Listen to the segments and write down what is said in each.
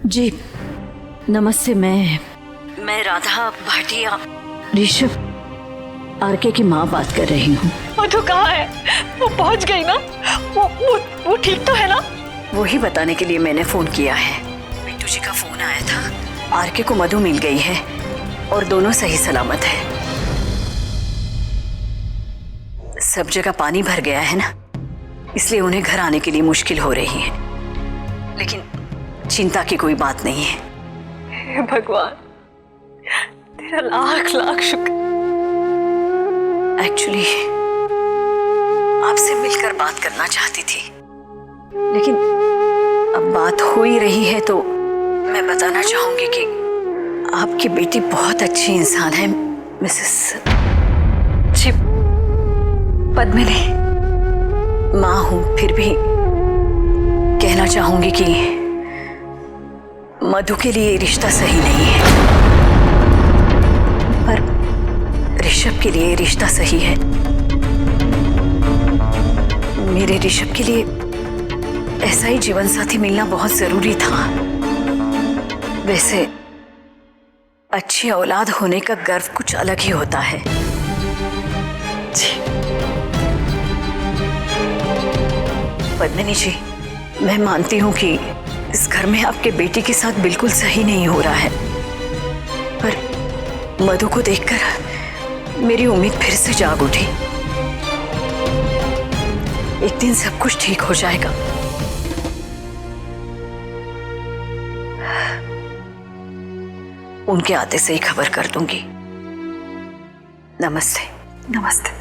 जी नमस्ते। मैं राधा भाटिया, ऋषभ आरके की माँ बात कर रही हूँ। मधु कहाँ है? वो पहुँच गई ना? वो ठीक तो है ना? वही बताने के लिए मैंने फोन किया है। बिट्टू जी का फोन आया था, आरके को मधु मिल गई है और दोनों सही सलामत है। सब जगह पानी भर गया है ना, इसलिए उन्हें घर आने के लिए मुश्किल हो रही है, लेकिन चिंता की कोई बात नहीं है। हे भगवान, तेरा लाख लाख शुक्र। एक्चुअली आपसे मिलकर बात करना चाहती थी, लेकिन अब बात हो ही रही है तो मैं बताना चाहूंगी कि आपकी बेटी बहुत अच्छी इंसान है मिसेस जी पद्मिनी। माँ हूं फिर भी कहना चाहूंगी कि मधु के लिए रिश्ता सही नहीं है, पर ऋषभ के लिए रिश्ता सही है। मेरे ऋषभ के लिए ऐसा ही जीवन साथी मिलना बहुत जरूरी था। वैसे अच्छी औलाद होने का गर्व कुछ अलग ही होता है। जी पद्मिनी जी, मैं मानती हूँ कि इस घर में आपके बेटी के साथ बिल्कुल सही नहीं हो रहा है, पर मधु को देखकर मेरी उम्मीद फिर से जाग उठी। एक दिन सब कुछ ठीक हो जाएगा। उनके आते से ही खबर कर दूंगी। नमस्ते। नमस्ते।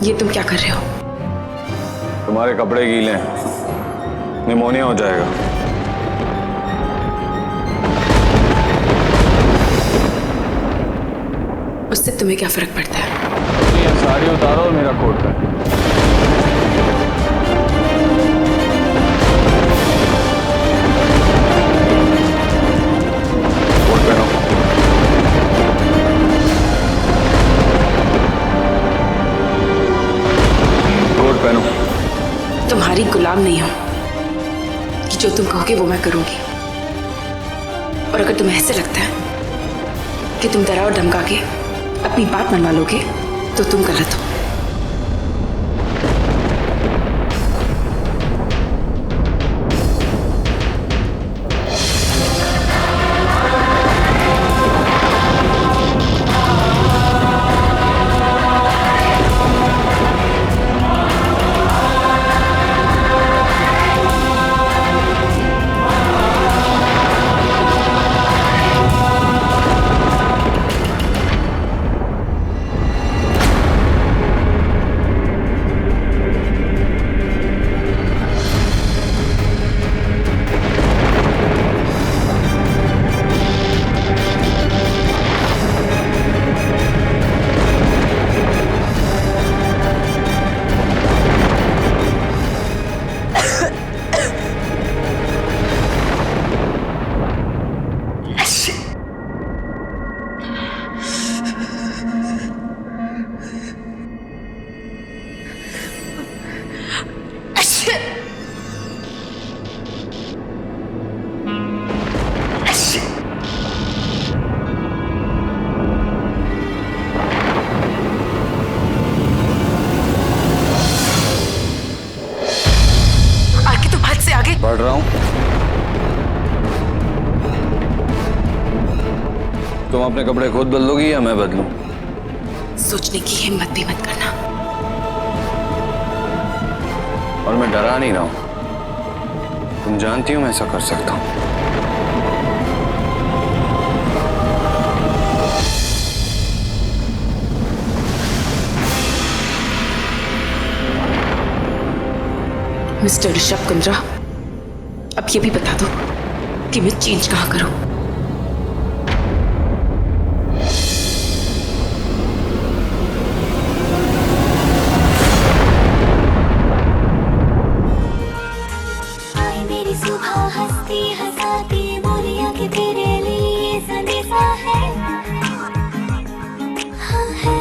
ये तुम क्या कर रहे हो? तुम्हारे कपड़े गीले हैं, निमोनिया हो जाएगा। उससे तुम्हें क्या फर्क पड़ता है? ये साड़ी उतारो और मेरा कोट पहनो। कोट पहनो। कोट पहनो। तुम्हारी गुलाम नहीं हो कि जो तुम कहोगे वो मैं करूंगी। और अगर तुम्हें ऐसे लगता है कि तुम डरा और धमका के अपनी बात मनवा लोगे तो तुम गलत हो। बढ़ रहा हूं। तुम अपने कपड़े खुद बदलोगी या मैं बदलूं? सोचने की हिम्मत भी मत करना। और मैं डरा नहीं रहा हूं, तुम जानती हो मैं ऐसा कर सकता हूं। मिस्टर ऋषभ कुंद्रा, अब ये भी बता दो कि मैं चेंज कहां करूं? आई मेरी सुबह हंसती हंसाती बोलिया कि तेरे लिए संदेशा है, हाँ है।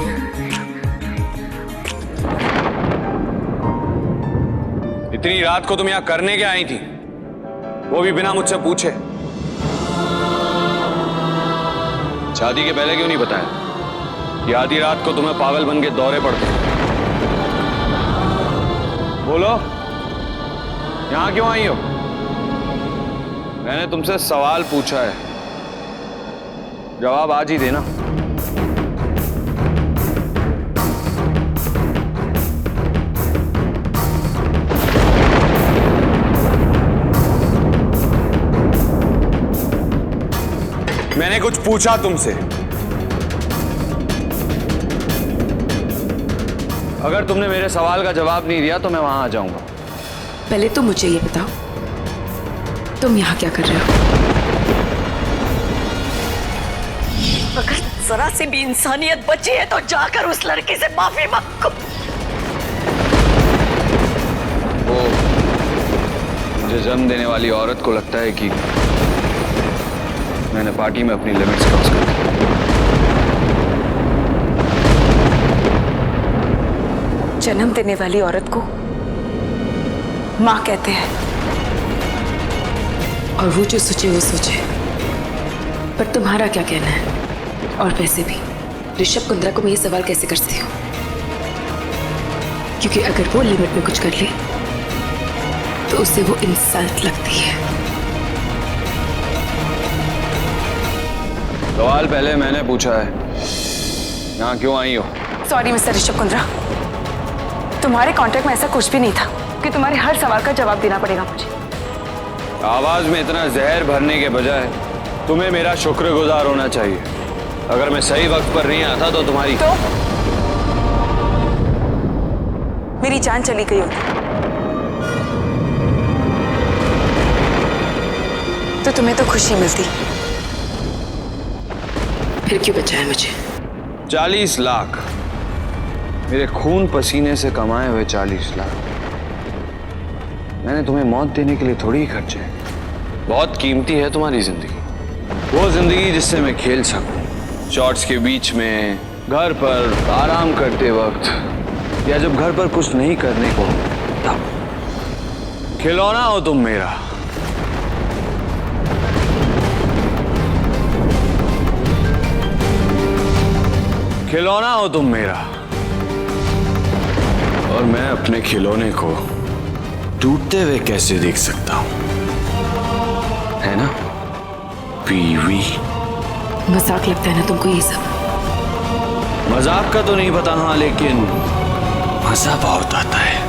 इतनी रात को तुम यहाँ करने क्या आई थी, वो भी बिना मुझसे पूछे? शादी के पहले क्यों नहीं बताया कि आधी रात को तुम्हें पागल बन के दौरे पड़ते? बोलो, यहां क्यों आई हो? मैंने तुमसे सवाल पूछा है, जवाब आज ही देना। मैंने कुछ पूछा तुमसे, अगर तुमने मेरे सवाल का जवाब नहीं दिया तो मैं वहां आ जाऊंगा। पहले तो मुझे ये बताओ, तुम यहाँ क्या कर रहे हो? अगर जरा सी भी इंसानियत बची है तो जाकर उस लड़के से माफी मांगो। वो मुझे जन्म देने वाली औरत को लगता है कि मैंने पार्टी में अपनी लिमिट्स क्रॉस कर दी। जन्म देने वाली औरत को माँ कहते हैं, और वो जो सोचे वो सोचे। पर तुम्हारा क्या कहना है? और वैसे भी ऋषभ कुंद्रा को मैं ये सवाल कैसे करती हूँ? क्योंकि अगर वो लिमिट में कुछ कर ले तो उसे वो इंसल्ट लगती है। सवाल पहले मैंने पूछा है, यहाँ क्यों आई हो? सॉरी मिस्टर ऋषभ कुंद्रा, तुम्हारे कॉन्ट्रैक्ट में ऐसा कुछ भी नहीं था कि तुम्हारे हर सवाल का जवाब देना पड़ेगा मुझे। आवाज में इतना जहर भरने के बजाय तुम्हें मेरा शुक्रगुजार होना चाहिए। अगर मैं सही वक्त पर नहीं आता तो तुम्हारी तो मेरी जान चली गई होती तो तुम्हें तो खुशी मिलती, फिर क्यों बचाया मुझे? 40 लाख, मेरे खून पसीने से कमाए हुए 40 लाख मैंने तुम्हें मौत देने के लिए थोड़ी ही खर्चे हैं। बहुत कीमती है तुम्हारी जिंदगी, वो जिंदगी जिससे मैं खेल सकूं, शॉर्ट्स के बीच में, घर पर आराम करते वक्त, या जब घर पर कुछ नहीं करने को तब। खिलौना हो तुम मेरा। खिलौना हो तुम मेरा, और मैं अपने खिलौने को टूटते हुए कैसे देख सकता हूं, है ना पीवी? मजाक लगता है ना तुमको ये सब? मजाक का तो नहीं पता, हाँ, लेकिन मजा बहुत आता है।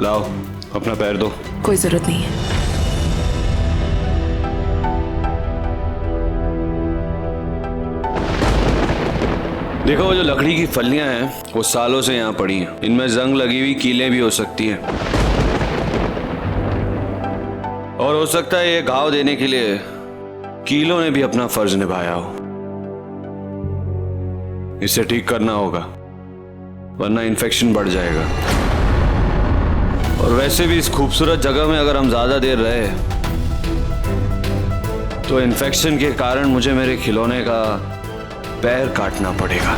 लाओ अपना पैर दो। कोई जरूरत नहीं है। देखो वो जो लकड़ी की फलियां हैं वो सालों से यहाँ पड़ी हैं। इनमें जंग लगी हुई कीलें भी हो सकती हैं और हो सकता है ये घाव देने के लिए कीलों ने भी अपना फर्ज निभाया हो। इसे ठीक करना होगा वरना इन्फेक्शन बढ़ जाएगा। और वैसे भी इस खूबसूरत जगह में अगर हम ज्यादा देर रहे तो इन्फेक्शन के कारण मुझे मेरे खिलौने का पैर काटना पड़ेगा।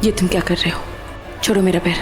ये तुम क्या कर रहे हो? छोड़ो मेरा पैर।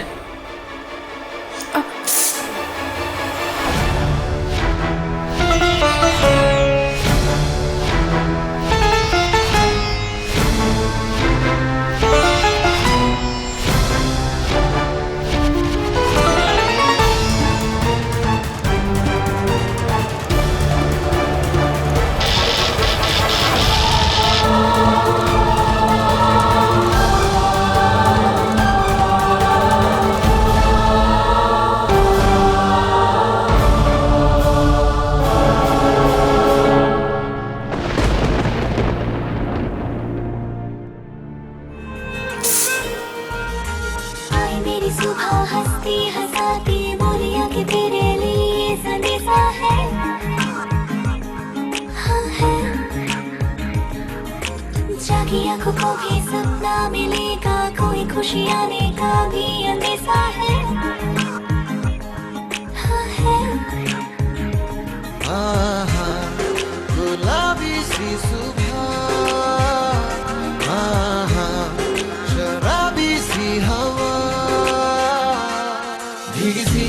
आई मेरी सुबह हंसती हंसाती बोलिया कि तेरे लिए संदेशा है। हाँ है। जागी आंखों को भी सपना मिलेगा, कोई खुशी आने का भी अंदेशा है। हाँ है। गुलाबी सी सुबह, शराबी सी हवा, भीगी सी